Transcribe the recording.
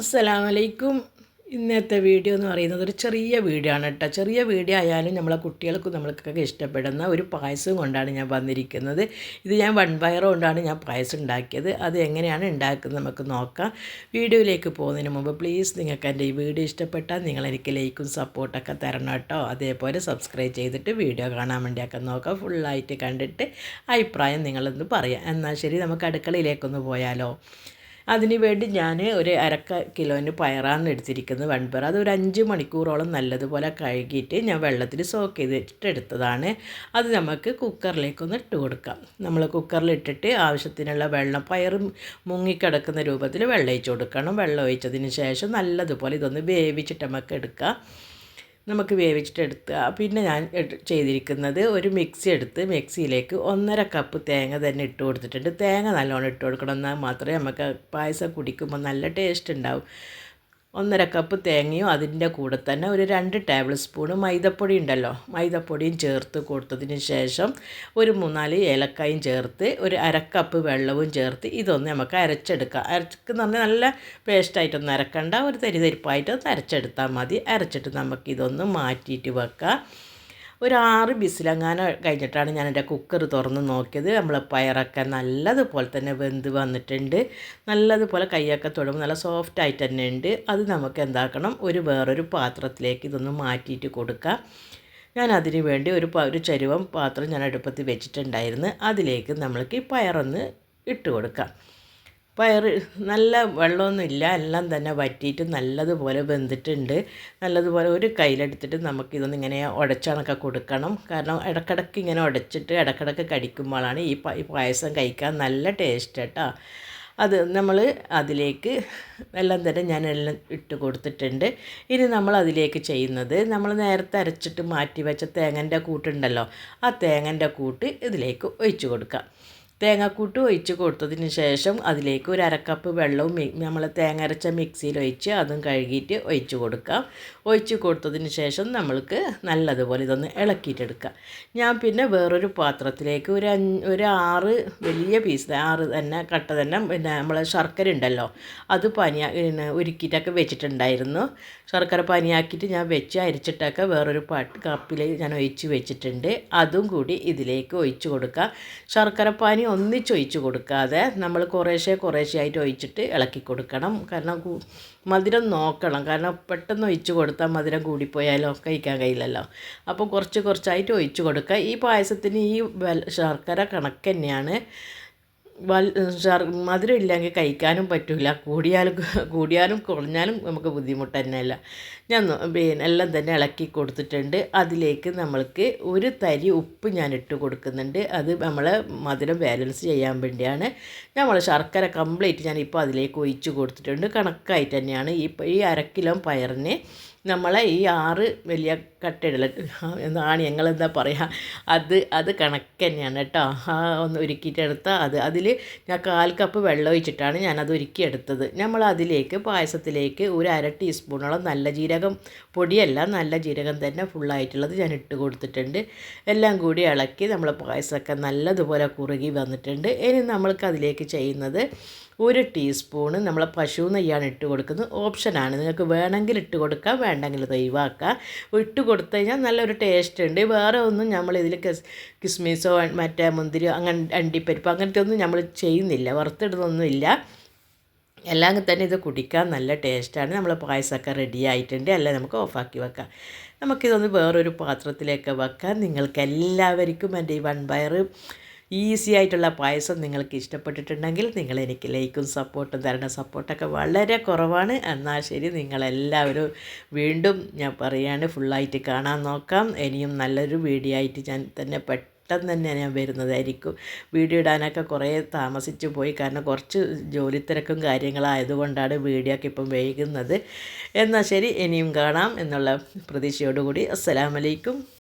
അസ്സലാമലൈക്കും. ഇന്നത്തെ വീഡിയോ എന്ന് പറയുന്നത് ഒരു ചെറിയ വീഡിയോ ആണ് കേട്ടോ. ചെറിയ വീഡിയോ ആയാലും നമ്മളെ കുട്ടികൾക്കും നമ്മൾക്കൊക്കെ ഇഷ്ടപ്പെടുന്ന ഒരു പായസം കൊണ്ടാണ് ഞാൻ വന്നിരിക്കുന്നത്. ഇത് ഞാൻ വൺപയർ കൊണ്ടാണ് ഞാൻ പായസം ഉണ്ടാക്കിയത്. അത് എങ്ങനെയാണ് ഉണ്ടാക്കുന്നത് നമുക്ക് നോക്കാം. വീഡിയോയിലേക്ക് പോകുന്നതിന് മുമ്പ് പ്ലീസ് നിങ്ങൾക്ക് എൻ്റെ ഈ വീഡിയോ ഇഷ്ടപ്പെട്ടാൽ നിങ്ങളെനിക്ക് ലൈക്കും സപ്പോർട്ടൊക്കെ തരണം കേട്ടോ. അതേപോലെ സബ്സ്ക്രൈബ് ചെയ്തിട്ട് വീഡിയോ കാണാൻ വേണ്ടിയൊക്കെ നോക്കാം. ഫുള്ളായിട്ട് കണ്ടിട്ട് അഭിപ്രായം നിങ്ങളൊന്ന് പറയാം. എന്നാൽ ശരി, നമുക്ക് അടുക്കളയിലേക്കൊന്ന് പോയാലോ. അതിന് വേണ്ടി ഞാൻ ഒരു കിലോന് പയറാണ് എടുത്തിരിക്കുന്നത്, വൺപയർ. അത് ഒരു 5 മണിക്കൂറോളം നല്ലതുപോലെ കഴുകിയിട്ട് ഞാൻ വെള്ളത്തിൽ സോക്ക് ചെയ്തിട്ട് എടുത്തതാണ്. അത് നമുക്ക് കുക്കറിലേക്കൊന്ന് ഇട്ട് കൊടുക്കാം. നമ്മൾ കുക്കറിലിട്ടിട്ട് ആവശ്യത്തിനുള്ള വെള്ളം, പയർ മുങ്ങിക്കിടക്കുന്ന രൂപത്തിൽ വെള്ളം ഒഴിച്ച് കൊടുക്കണം. വെള്ളം ഒഴിച്ചതിന് ശേഷം നല്ലതുപോലെ ഇതൊന്ന് വേവിച്ചിട്ട് നമുക്ക് എടുക്കാം. നമുക്ക് വേവിച്ചിട്ടെടുക്കുക. പിന്നെ ഞാൻ ചെയ്തിരിക്കുന്നത് ഒരു മിക്സി എടുത്ത് മിക്സിയിലേക്ക് 1.5 കപ്പ് തേങ്ങ തന്നെ ഇട്ട് കൊടുത്തിട്ടുണ്ട്. തേങ്ങ നല്ലോണം ഇട്ട് കൊടുക്കണം, എന്നാൽ മാത്രമേ നമുക്ക് പായസം കുടിക്കുമ്പോൾ നല്ല ടേസ്റ്റ് ഉണ്ടാവും. 1.5 കപ്പ് തേങ്ങയും അതിൻ്റെ കൂടെ തന്നെ ഒരു 2 ടേബിൾ സ്പൂൺ മൈദപ്പൊടി ഉണ്ടല്ലോ, മൈദപ്പൊടിയും ചേർത്ത് കൊടുത്തതിന് ശേഷം ഒരു 3-4 ഏലക്കായും ചേർത്ത് ഒരു 1/2 കപ്പ് വെള്ളവും ചേർത്ത് ഇതൊന്ന് നമുക്ക് അരച്ചെടുക്കാം. അരച്ചെന്ന് പറഞ്ഞാൽ നല്ല പേസ്റ്റായിട്ടൊന്നും അരക്കണ്ട, ഒരു തരിതരിപ്പായിട്ടൊന്ന് അരച്ചെടുത്താൽ മതി. അരച്ചിട്ട് നമുക്കിതൊന്ന് മാറ്റിയിട്ട് വെക്കാം. ഒരു 6 വിസിലങ്ങാനം കഴിഞ്ഞിട്ടാണ് ഞാൻ എൻ്റെ കുക്കർ തുറന്ന് നോക്കിയത്. നമ്മൾ പയറൊക്കെ നല്ലതുപോലെ തന്നെ വെന്ത് വന്നിട്ടുണ്ട്. നല്ലതുപോലെ കൈയൊക്കെ തൊടുമ്പോൾ നല്ല സോഫ്റ്റ് ആയിട്ട് തന്നെ ഉണ്ട്. അത് നമുക്ക് എന്താക്കണം, വേറൊരു പാത്രത്തിലേക്ക് ഇതൊന്ന് മാറ്റിയിട്ട് കൊടുക്കാം. ഞാൻ അതിന് വേണ്ടി ഒരു ചരുവം പാത്രം ഞാൻ അടുപ്പത്ത് വെച്ചിട്ടുണ്ടായിരുന്നു. അതിലേക്ക് നമ്മൾക്ക് ഈ പയറൊന്ന് ഇട്ട് കൊടുക്കാം. പയർ നല്ല വെള്ളമൊന്നുമില്ല, എല്ലാം തന്നെ വറ്റിയിട്ട് നല്ലതുപോലെ വെന്തിട്ടുണ്ട്. നല്ലതുപോലെ ഒരു കയ്യിലെടുത്തിട്ട് നമുക്കിതൊന്ന് ഇങ്ങനെ ഉടച്ചണക്കെ കൊടുക്കണം. കാരണം ഇടക്കിടക്ക് ഇങ്ങനെ ഉടച്ചിട്ട് ഇടക്കിടക്ക് കടിക്കുമ്പോഴാണ് ഈ പായസം കഴിക്കാൻ നല്ല ടേസ്റ്റ് കേട്ടോ. അത് നമ്മൾ അതിലേക്ക് എല്ലാം തന്നെ ഞാനെല്ലാം ഇട്ട് കൊടുത്തിട്ടുണ്ട്. ഇനി നമ്മൾ അതിലേക്ക് ചെയ്യുന്നത്, നമ്മൾ നേരത്തെ അരച്ചിട്ട് മാറ്റി വെച്ച തേങ്ങൻ്റെ കൂട്ടുണ്ടല്ലോ, ആ തേങ്ങൻ്റെ കൂട്ട് ഇതിലേക്ക് ഒഴിച്ച് കൊടുക്കാം. തേങ്ങാക്കൂട്ട് ഒഴിച്ച് കൊടുത്തതിന് ശേഷം അതിലേക്ക് ഒരു 1/2 കപ്പ് വെള്ളവും നമ്മൾ തേങ്ങ അരച്ച മിക്സിയിൽ ഒഴിച്ച് അതും കഴുകിയിട്ട് ഒഴിച്ച് കൊടുക്കാം. ഒഴിച്ച് കൊടുത്തതിന് ശേഷം നമ്മൾക്ക് നല്ലതുപോലെ ഇതൊന്ന് ഇളക്കിയിട്ടെടുക്കാം. ഞാൻ പിന്നെ വേറൊരു പാത്രത്തിലേക്ക് ഒരു 6 വലിയ പീസ്, 6 തന്നെ കട്ട തന്നെ, പിന്നെ നമ്മൾ ശർക്കര ഉണ്ടല്ലോ അത് ഉരുക്കിയിട്ടൊക്കെ വെച്ചിട്ടുണ്ടായിരുന്നു. ശർക്കര പനിയാക്കിയിട്ട് ഞാൻ വെച്ച് അരിച്ചിട്ടൊക്കെ വേറൊരു കപ്പിൽ ഞാൻ ഒഴിച്ച് വെച്ചിട്ടുണ്ട്. അതും കൂടി ഇതിലേക്ക് ഒഴിച്ച് കൊടുക്കാം. ശർക്കര പാനി ഒന്നിച്ചൊഴിച്ച് കൊടുക്കാതെ നമ്മൾ കുറേശ്ശെ ഒഴിച്ചിട്ട് ഇളക്കി കൊടുക്കണം. കാരണം മധുരം നോക്കണം, കാരണം പെട്ടെന്ന് ഒഴിച്ച് കൊടുത്താൽ മധുരം കൂടിപ്പോയാലോ കഴിക്കാൻ കഴിയില്ലല്ലോ. അപ്പോൾ കുറച്ചായിട്ട് ഒഴിച്ച് കൊടുക്കുക. ഈ പായസത്തിന് ഈ ശർക്കര കണക്ക് തന്നെയാണ്. മധുരം ഇല്ലെങ്കിൽ കഴിക്കാനും പറ്റില്ല, കൂടിയാലും കുറഞ്ഞാലും നമുക്ക് ബുദ്ധിമുട്ട് തന്നെയല്ല. ഞാൻ എല്ലാം തന്നെ ഇളക്കി കൊടുത്തിട്ടുണ്ട്. അതിലേക്ക് നമ്മൾക്ക് ഒരു തരി ഉപ്പ് ഞാൻ ഇട്ട് കൊടുക്കുന്നുണ്ട്. അത് നമ്മളെ മധുരം ബാലൻസ് ചെയ്യാൻ വേണ്ടിയാണ്. നമ്മൾ ശർക്കര കംപ്ലീറ്റ് ഞാനിപ്പോൾ അതിലേക്ക് ഒഴിച്ച് കൊടുത്തിട്ടുണ്ട്. കണക്കായിട്ട് തന്നെയാണ് ഈ 1/2 കിലോ പയറിന് നമ്മളെ ഈ 6 വലിയ കട്ടയിടല എന്താണ് ഞങ്ങളെന്താ പറയുക, അത് കണക്ക് തന്നെയാണ് കേട്ടോ. ഒന്ന് ഉരുക്കിയിട്ടെടുത്താൽ അതിൽ ഞാൻ 1/4 കപ്പ് വെള്ളം ഒഴിച്ചിട്ടാണ് ഞാനത് ഉരുക്കിയെടുത്തത്. നമ്മൾ അതിലേക്ക് പായസത്തിലേക്ക് ഒരു 1/2 ടീസ്പൂണോളം നല്ല ജീരകം പൊടിയല്ല, നല്ല ജീരകം തന്നെ ഫുള്ളായിട്ടുള്ളത് ഞാൻ ഇട്ട് കൊടുത്തിട്ടുണ്ട്. എല്ലാം കൂടി ഇളക്കി നമ്മൾ പായസമൊക്കെ നല്ലതുപോലെ കുറുകി വന്നിട്ടുണ്ട്. ഇനി നമ്മൾക്ക് അതിലേക്ക് ചെയ്യുന്നത് 1 ടീസ്പൂണ് നമ്മൾ പശു നെയ്യാണ് ഇട്ട് കൊടുക്കുന്നത്. ഓപ്ഷനാണ്, നിങ്ങൾക്ക് വേണമെങ്കിൽ ഇട്ട് കൊടുക്കാം, വേണ്ടെങ്കിൽ ഒഴിവാക്കാം. ഇട്ട് കൊടുത്തു കഴിഞ്ഞാൽ നല്ലൊരു ടേസ്റ്റ് ഉണ്ട്. വേറെ ഒന്നും നമ്മളിതിൽ കിസ്മിസോ മറ്റേ മുന്തിരി അങ്ങനെ അണ്ടിപ്പരിപ്പ് അങ്ങനത്തെ ഒന്നും നമ്മൾ ചെയ്യുന്നില്ല, വറുത്തിടുന്നൊന്നുമില്ല. എല്ലാം തന്നെ ഇത് കുടിക്കാൻ നല്ല ടേസ്റ്റാണ്. നമ്മൾ പായസമൊക്കെ റെഡി ആയിട്ടുണ്ട്. എല്ലാം നമുക്ക് ഓഫാക്കി വെക്കാം. നമുക്കിതൊന്ന് വേറൊരു പാത്രത്തിലേക്ക് വെക്കാം. നിങ്ങൾക്ക് എല്ലാവർക്കും എൻ്റെ ഈ വൺപയർ ഈസി ആയിട്ടുള്ള പായസം നിങ്ങൾക്ക് ഇഷ്ടപ്പെട്ടിട്ടുണ്ടെങ്കിൽ നിങ്ങൾ എനിക്ക് ലൈക്കും സപ്പോർട്ടും തരണം. സപ്പോർട്ടൊക്കെ വളരെ കുറവാണ്. എന്നാൽ ശരി, നിങ്ങളെല്ലാവരും വീണ്ടും ഞാൻ പറയുകയാണ്, ഫുള്ളായിട്ട് കാണാൻ നോക്കാം. ഇനിയും നല്ലൊരു വീഡിയോ ആയിട്ട് ഞാൻ തന്നെ പെട്ടെന്ന് തന്നെ ഞാൻ വരുന്നതായിരിക്കും. വീഡിയോ ഇടാനൊക്കെ കുറേ താമസിച്ചു പോയി, കാരണം കുറച്ച് ജോലി തിരക്കും കാര്യങ്ങളായതുകൊണ്ടാണ് വീഡിയോ ഒക്കെ ഇപ്പം വൈകുന്നത്. എന്നാൽ ശരി, ഇനിയും കാണാം എന്നുള്ള പ്രതീക്ഷയോടുകൂടി അസ്സലാമലൈക്കും.